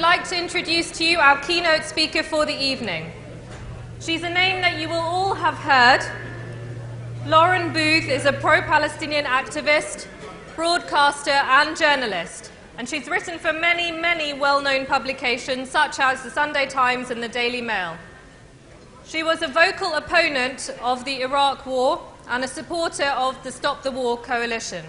I'd like to introduce to you our keynote speaker for the evening. She's a name that you will all have heard. Lauren Booth is a pro-Palestinian activist, broadcaster and journalist, and she's written for many, many well-known publications such as the Sunday Times and the Daily Mail. She was a vocal opponent of the Iraq War and a supporter of the Stop the War coalition.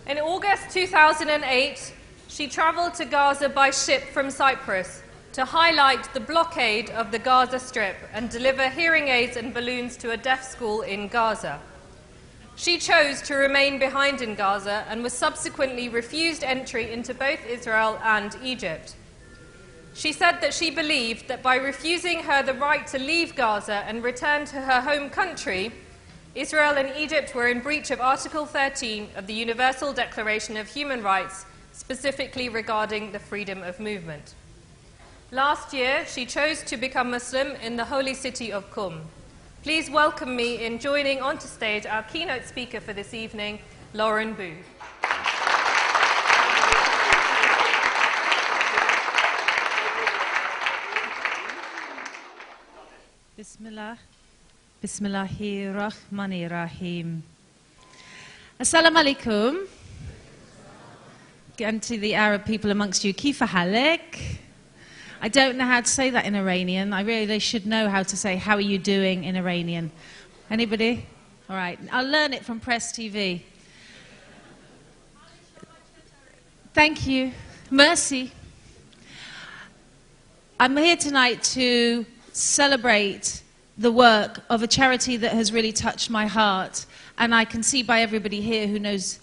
In August 2008, she travelled to Gaza by ship from Cyprus to highlight the blockade of the Gaza Strip and deliver hearing aids and balloons to a deaf school in Gaza. She chose to remain behind in Gaza and was subsequently refused entry into both Israel and Egypt. She said that she believed that by refusing her the right to leave Gaza and return to her home country, Israel and Egypt were in breach of Article 13 of the Universal Declaration of Human Rights, specifically regarding the freedom of movement. Last year, she chose to become Muslim in the holy city of Qum. Please welcome me in joining onto stage our keynote speaker for this evening, Lauren Booth. Bismillah. Bismillahirrahmanirrahim. Assalamu alaikum. And to the Arab people amongst you, Kifa Halek. I don't know how to say that in Iranian. I really should know how to say, how are you doing in Iranian? Anybody? All right. I'll learn it from Press TV. Thank you. Mercy. I'm here tonight to celebrate the work of a charity that has really touched my heart. And I can see by everybody here who knows,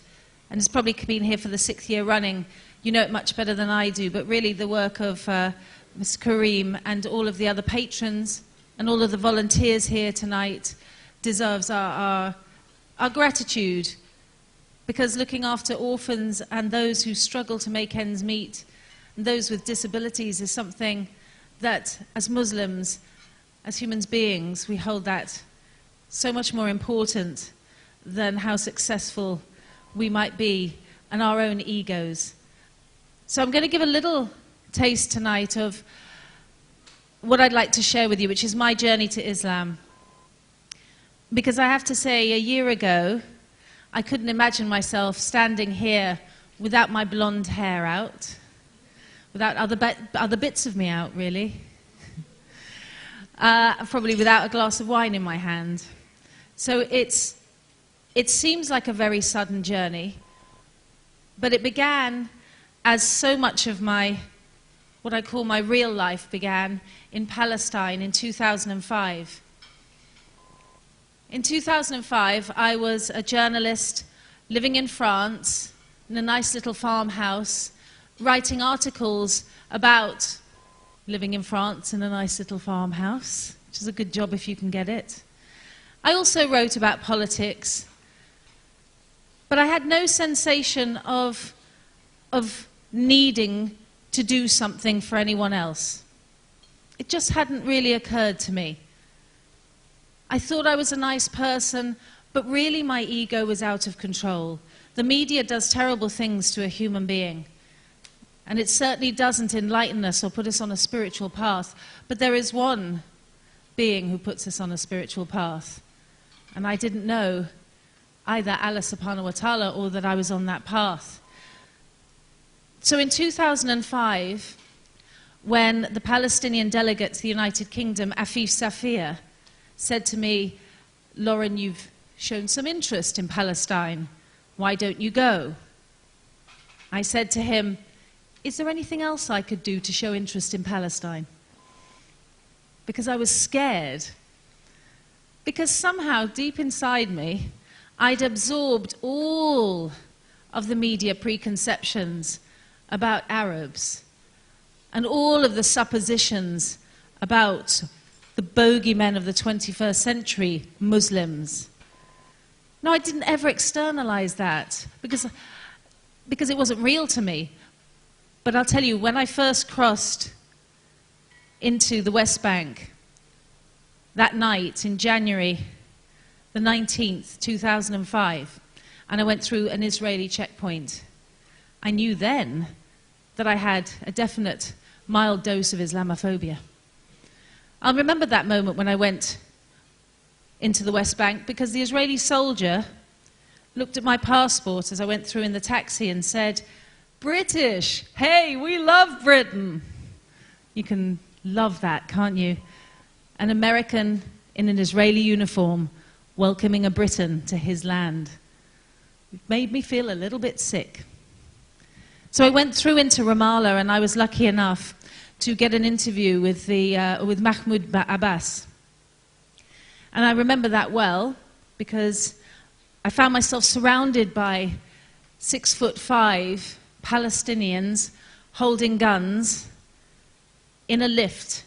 and has probably been here for the 6th year running, you know it much better than I do, but really the work of Mr. Kareem and all of the other patrons and all of the volunteers here tonight deserves our gratitude, because looking after orphans and those who struggle to make ends meet and those with disabilities is something that, as Muslims, as human beings, we hold that so much more important than how successful we might be and our own egos. So I'm going to give a little taste tonight of what I'd like to share with you, which is my journey to Islam. Because I have to say, a year ago, I couldn't imagine myself standing here without my blonde hair out, without other bits of me out, really. Probably without a glass of wine in my hand. So it seems like a very sudden journey, but it began as so much of what I call my real life began in Palestine in 2005. In 2005, I was a journalist living in France, in a nice little farmhouse, writing articles about living in France in a nice little farmhouse, which is a good job if you can get it. I also wrote about politics, but I had no sensation of needing to do something for anyone else. It just hadn't really occurred to me. I thought I was a nice person, but really my ego was out of control. The media does terrible things to a human being, and it certainly doesn't enlighten us or put us on a spiritual path, but there is one being who puts us on a spiritual path, and I didn't know either Allah subhanahu wa ta'ala or that I was on that path. So in 2005, when the Palestinian delegate to the United Kingdom, Afif Safir, said to me, Lauren, you've shown some interest in Palestine. Why don't you go? I said to him, is there anything else I could do to show interest in Palestine? Because I was scared. Because somehow, deep inside me, I'd absorbed all of the media preconceptions about Arabs and all of the suppositions about the bogeymen of the 21st century, Muslims. No, I didn't ever externalize that because it wasn't real to me. But I'll tell you, when I first crossed into the West Bank that night in January the 19th, 2005, and I went through an Israeli checkpoint, I knew then that I had a definite mild dose of Islamophobia. I'll remember that moment when I went into the West Bank because the Israeli soldier looked at my passport as I went through in the taxi and said, "British, hey, we love Britain." You can love that, can't you? An American in an Israeli uniform welcoming a Briton to his land. It made me feel a little bit sick. So I went through into Ramallah, and I was lucky enough to get an interview with Mahmoud Abbas. And I remember that well because I found myself surrounded by 6'5" Palestinians holding guns in a lift.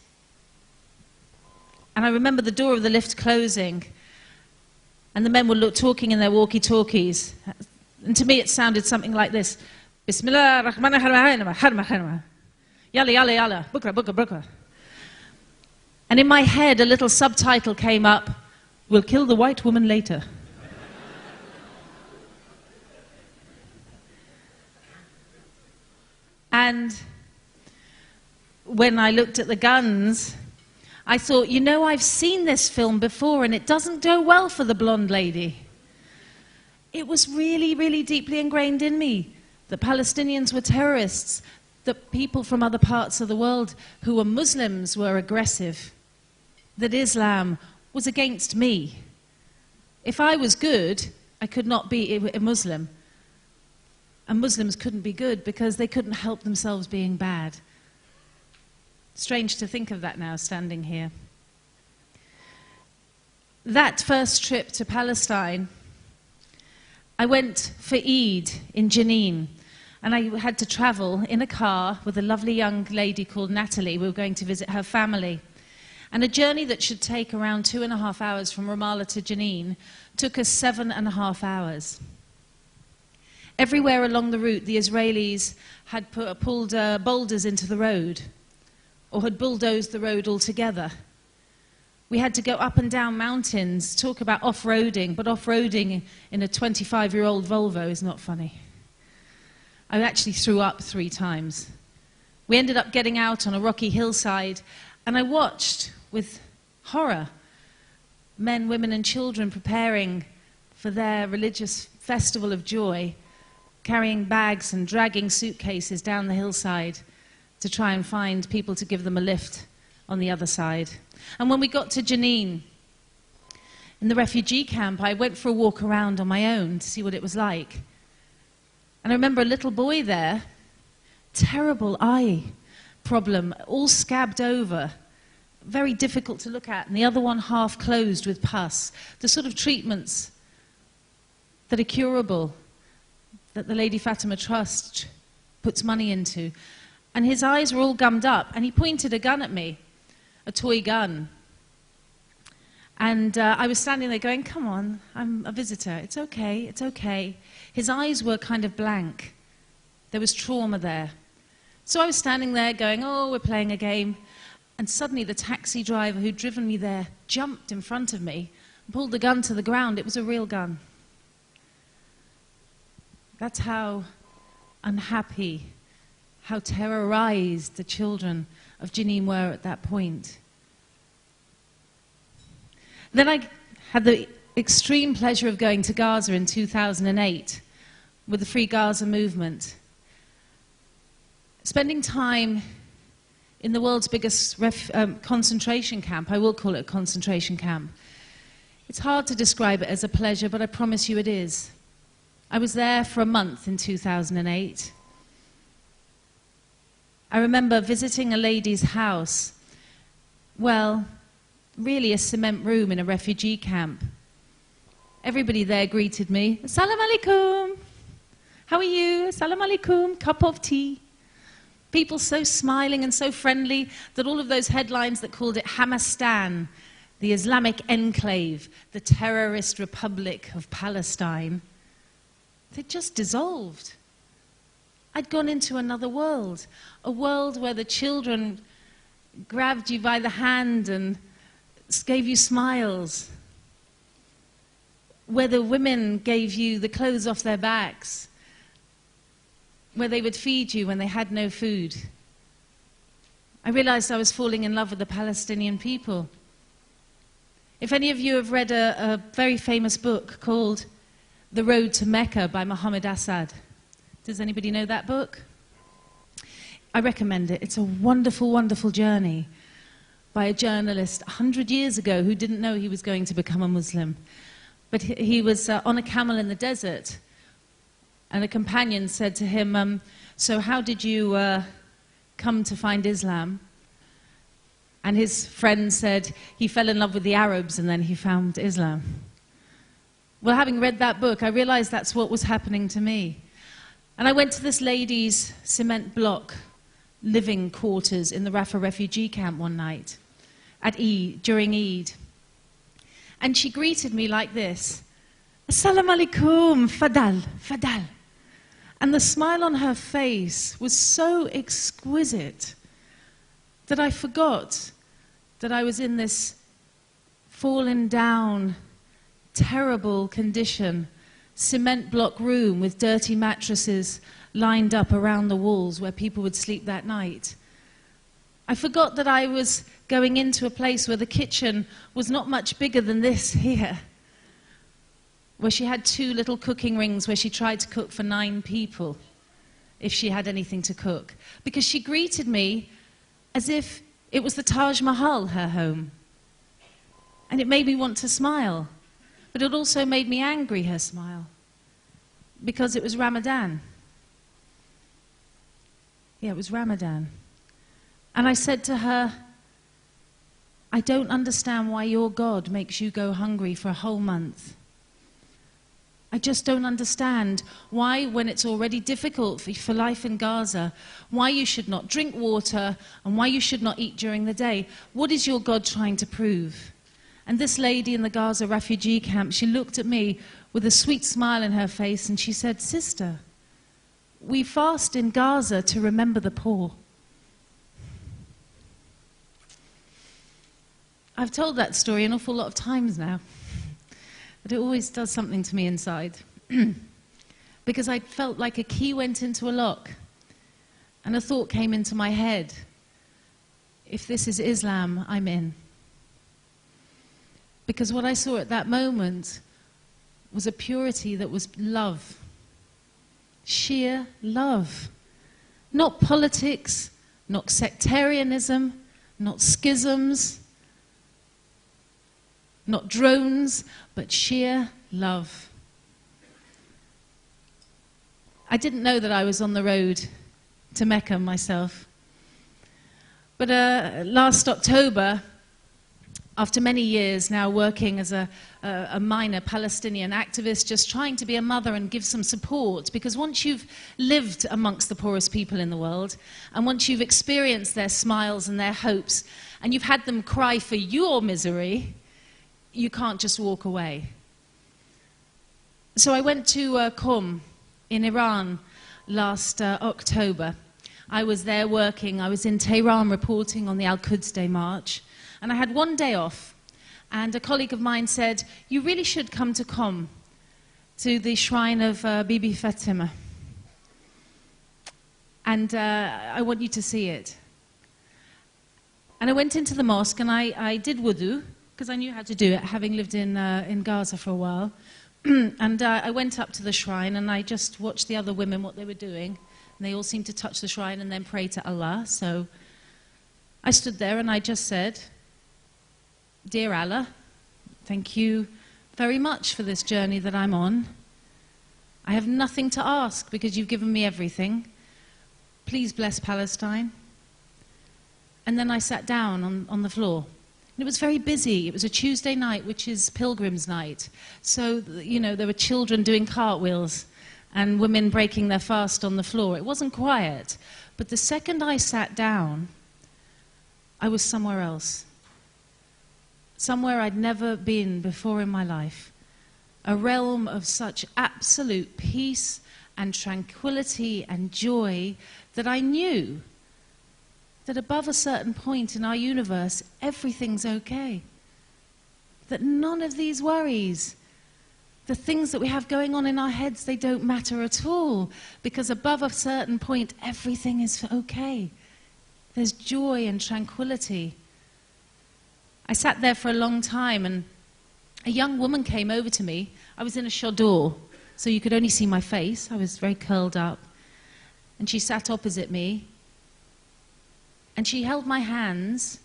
And I remember the door of the lift closing, and the men were talking in their walkie-talkies. And to me it sounded something like this: Bismillah ar-Rahman ar-Rahim, yalla yalla yalla, bukra bukra bukra. And in my head a little subtitle came up: "We'll kill the white woman later." And when I looked at the guns, I thought, you know, I've seen this film before and it doesn't go well for the blonde lady. It was really, really deeply ingrained in me that Palestinians were terrorists, that people from other parts of the world who were Muslims were aggressive, that Islam was against me. If I was good, I could not be a Muslim. And Muslims couldn't be good because they couldn't help themselves being bad. Strange to think of that now, standing here. That first trip to Palestine, I went for Eid in Jenin, and I had to travel in a car with a lovely young lady called Natalie. We were going to visit her family. And a journey that should take around 2.5 hours from Ramallah to Jenin took us 7.5 hours. Everywhere along the route, the Israelis had pulled boulders into the road, or had bulldozed the road altogether. We had to go up and down mountains, talk about off-roading, but off-roading in a 25-year-old Volvo is not funny. I actually threw up 3 times. We ended up getting out on a rocky hillside, and I watched with horror men, women, and children preparing for their religious festival of joy, carrying bags and dragging suitcases down the hillside to try and find people to give them a lift on the other side. And when we got to Jenin, in the refugee camp, I went for a walk around on my own to see what it was like. And I remember a little boy there, terrible eye problem, all scabbed over, very difficult to look at, and the other one half closed with pus. The sort of treatments that are curable, that the Lady Fatima Trust puts money into. And his eyes were all gummed up, and he pointed a gun at me, a toy gun. And I was standing there going, "Come on, I'm a visitor, it's okay, it's okay." His eyes were kind of blank. There was trauma there. So I was standing there going, "Oh, we're playing a game." And suddenly the taxi driver who'd driven me there jumped in front of me and pulled the gun to the ground. It was a real gun. That's how unhappy, how terrorized the children of Jenin were at that point. Then I had the extreme pleasure of going to Gaza in 2008 with the Free Gaza movement. Spending time in the world's biggest concentration camp. I will call it a concentration camp. It's hard to describe it as a pleasure, but I promise you it is. I was there for a month in 2008. I remember visiting a lady's house. Well, really a cement room in a refugee camp. Everybody there greeted me. Assalamu alaikum. How are you? Assalamu alaikum. Cup of tea. People so smiling and so friendly that all of those headlines that called it Hamastan, the Islamic enclave, the terrorist republic of Palestine, they just dissolved. I'd gone into another world, a world where the children grabbed you by the hand and gave you smiles, where the women gave you the clothes off their backs, where they would feed you when they had no food. I realized I was falling in love with the Palestinian people. If any of you have read a very famous book called The Road to Mecca by Muhammad Asad, does anybody know that book? I recommend it. It's a wonderful, wonderful journey by a journalist 100 years ago who didn't know he was going to become a Muslim. But he was on a camel in the desert, and a companion said to him, so how did you come to find Islam? And his friend said he fell in love with the Arabs and then he found Islam. Well, having read that book, I realized that's what was happening to me. And I went to this lady's cement block living quarters in the Rafah refugee camp one night at Eid, during Eid. And she greeted me like this: Assalamu alaikum, fadal, fadal. And the smile on her face was so exquisite that I forgot that I was in this fallen down, terrible condition, cement block room with dirty mattresses lined up around the walls where people would sleep that night. I forgot that I was going into a place where the kitchen was not much bigger than this here, where she had 2 little cooking rings where she tried to cook for 9 people, if she had anything to cook. Because she greeted me as if it was the Taj Mahal, her home. And it made me want to smile. But it also made me angry, her smile. Because it was Ramadan. Yeah, it was Ramadan. And I said to her, I don't understand why your God makes you go hungry for a whole month. I just don't understand why, when it's already difficult for life in Gaza, why you should not drink water and why you should not eat during the day. What is your God trying to prove? And this lady in the Gaza refugee camp, she looked at me with a sweet smile in her face and she said, Sister, we fast in Gaza to remember the poor. I've told that story an awful lot of times now. But it always does something to me inside. Because I felt like a key went into a lock. And a thought came into my head. If this is Islam, I'm in. Because what I saw at that moment was a purity that was love. Sheer love. Not politics, not sectarianism, not schisms, not drones, but sheer love. I didn't know that I was on the road to Mecca myself. But last October, after many years now working as a minor Palestinian activist, just trying to be a mother and give some support, because once you've lived amongst the poorest people in the world, and once you've experienced their smiles and their hopes, and you've had them cry for your misery, you can't just walk away. So I went to Qom in Iran last October. I was there working. I was in Tehran reporting on the Al-Quds Day March. And I had one day off. And a colleague of mine said, you really should come to Qom, to the shrine of Bibi Fatima. And I want you to see it. And I went into the mosque and I did wudu, because I knew how to do it, having lived in Gaza for a while. And I went up to the shrine and I just watched the other women, what they were doing. And they all seemed to touch the shrine and then pray to Allah. So I stood there and I just said, Dear Allah, thank you very much for this journey that I'm on. I have nothing to ask because you've given me everything. Please bless Palestine. And then I sat down on the floor. And it was very busy. It was a Tuesday night, which is Pilgrim's Night. So, you know, there were children doing cartwheels and women breaking their fast on the floor. It wasn't quiet. But the second I sat down, I was somewhere else. Somewhere I'd never been before in my life. A realm of such absolute peace and tranquility and joy that I knew that above a certain point in our universe, everything's okay. That none of these worries, the things that we have going on in our heads, they don't matter at all, because above a certain point, everything is okay. There's joy and tranquility. I sat there for a long time, and a young woman came over to me. I was in a chador, so you could only see my face. I was very curled up. And she sat opposite me, and she held my hands,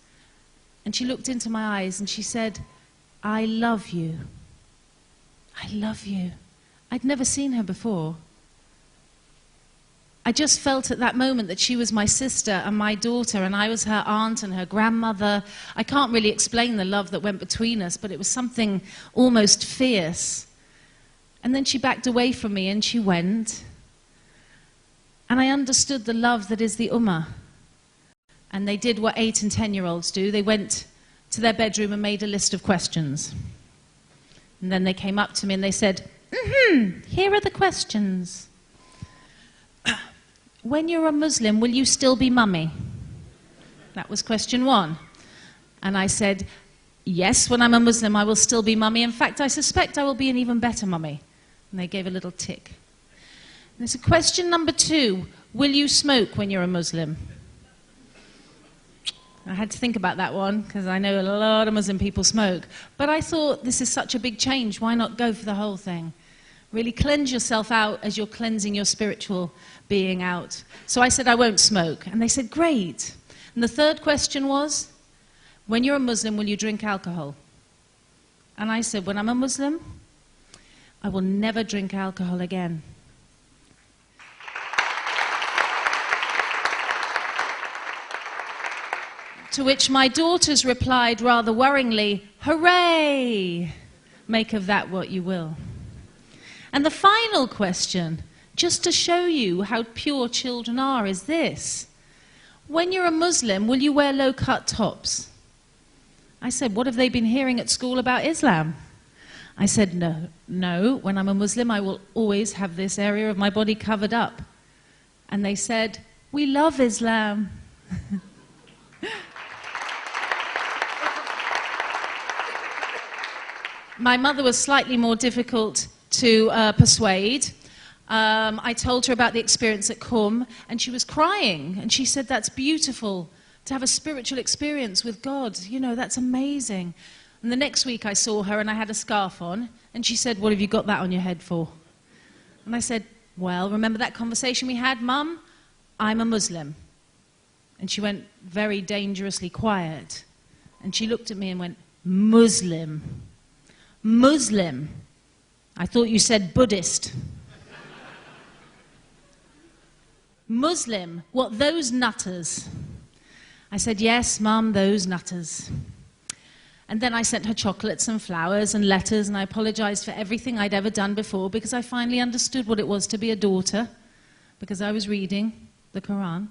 and she looked into my eyes, and she said, "I love you. I love you." I'd never seen her before. I just felt at that moment that she was my sister and my daughter, and I was her aunt and her grandmother. I can't really explain the love that went between us, but it was something almost fierce. And then she backed away from me and she went. And I understood the love that is the Ummah. And they did what 8 and 10-year-olds do. They went to their bedroom and made a list of questions. And then they came up to me and they said, "Here are the questions. When you're a Muslim, will you still be mummy?" That was question 1. And I said, "Yes, when I'm a Muslim, I will still be mummy. In fact, I suspect I will be an even better mummy." And they gave a little tick. And there's a question number 2. Will you smoke when you're a Muslim? I had to think about that one, because I know a lot of Muslim people smoke. But I thought, this is such a big change. Why not go for the whole thing? Really cleanse yourself out as you're cleansing your spiritual being out. So I said, I won't smoke. And they said, great. And the third question was, when you're a Muslim, will you drink alcohol? And I said, when I'm a Muslim, I will never drink alcohol again. To which my daughters replied rather worryingly, hooray! Make of that what you will. And the final question, just to show you how pure children are, is this. When you're a Muslim, will you wear low-cut tops? I said, what have they been hearing at school about Islam? I said, no, when I'm a Muslim, I will always have this area of my body covered up. And they said, we love Islam. My mother was slightly more difficult to persuade. I told her about the experience at Qum, and she was crying. And she said, that's beautiful, to have a spiritual experience with God. You know, that's amazing. And the next week I saw her, and I had a scarf on. And she said, what have you got that on your head for? And I said, well, remember that conversation we had, Mum? I'm a Muslim. And she went very dangerously quiet. And she looked at me and went, Muslim. Muslim. I thought you said Buddhist. Muslim. What, those nutters? I said, yes, Mum, those nutters. And then I sent her chocolates and flowers and letters, and I apologized for everything I'd ever done before, because I finally understood what it was to be a daughter, because I was reading the Quran.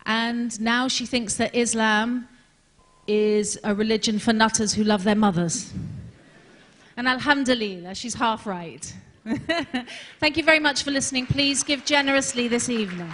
And now she thinks that Islam is a religion for nutters who love their mothers. And alhamdulillah, she's half right. Thank you very much for listening. Please give generously this evening.